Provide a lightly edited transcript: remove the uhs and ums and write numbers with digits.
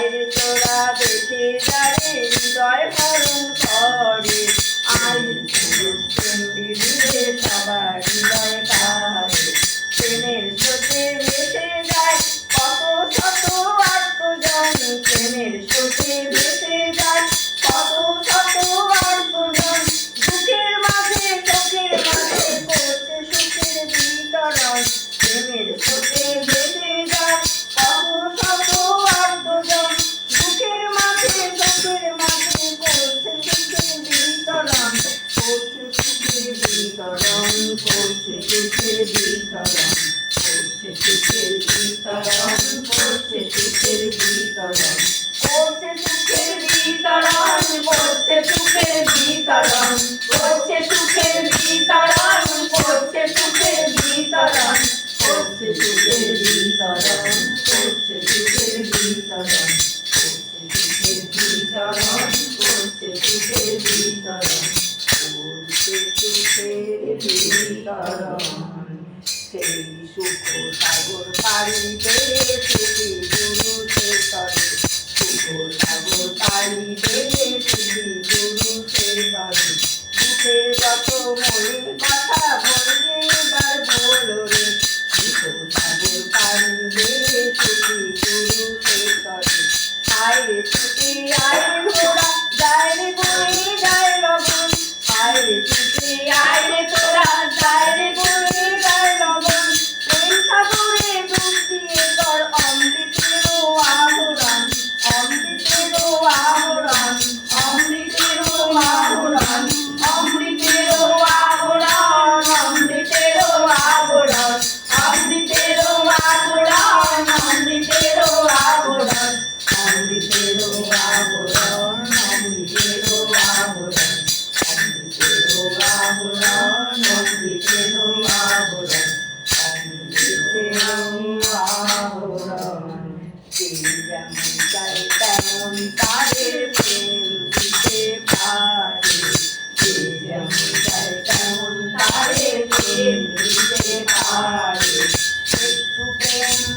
আইরে তোরা দেখে যারে হৃদয় হরণ করে আইরে দিলে সবার হৃদয় কারে প্রেমের স্রোতে ভেসে যায় কত শত আত্মজন প্রেমের স্রোতে ভেসে যায় কত শত আত্মজন বুকের মাঝে চোখের মাঝে করছে সুখের বিতরণ প্রেমের স্রোতে ভেসে যায় কত শত আত্মজন বুকের মাঝে চোখের মাঝে করছে সুখের বিতরণ করছে সুখের বিতরণ করছে সুখের বিতরণ করছে সুখের বিতরণ করছে সুখের বিতরণ করছে সুখের বিতরণ করছে সুখের বিতরণ করছে সুখের বিতরণ করছে সুখের বিতরণ করছে সুখের বিতরণ করছে সুখের বিতরণ করছে সুখের বিতরণ করছে সুখের বিতরণ করছে সুখের বিতরণ সেই সুখ সাগর পাড়িতে সেটি পুরুষের তরে সুখ সাগর পাড়িতে সেটি পুরুষের তরে সুখে যত মনের কথা বলবে এবার বলো রে সুখ সাগর পাড়িতে সেটি পুরুষের তরে আইরে ছুটি আইরে ঘোড়া যায় রে বয়ে যায় লবণ আইরে ছুটি আইরে তোরা যায় রে বয়ে যায় লবণ প্রেম সাগরে ডুব দিয়ে তোর অমৃতেরও আহরণ অমৃতেরও আহরণ অমৃতেরও আহরণ অমৃতেরও আহরণ অমৃতেরও আহরণ অমৃতেরও আহরণ অমৃতেরও আহরণ অমৃতেরও আহরণ অমৃতেরও আহরণ অমৃতেরও আহরণ অমৃতেরও আহরণ অমৃতেরও আহরণ যে যেমন চাই তেমন তাদের প্রেম দিতে পারে যে যেমন চাই তেমন তাদের প্রেম দিতে পারে একটু প্রেম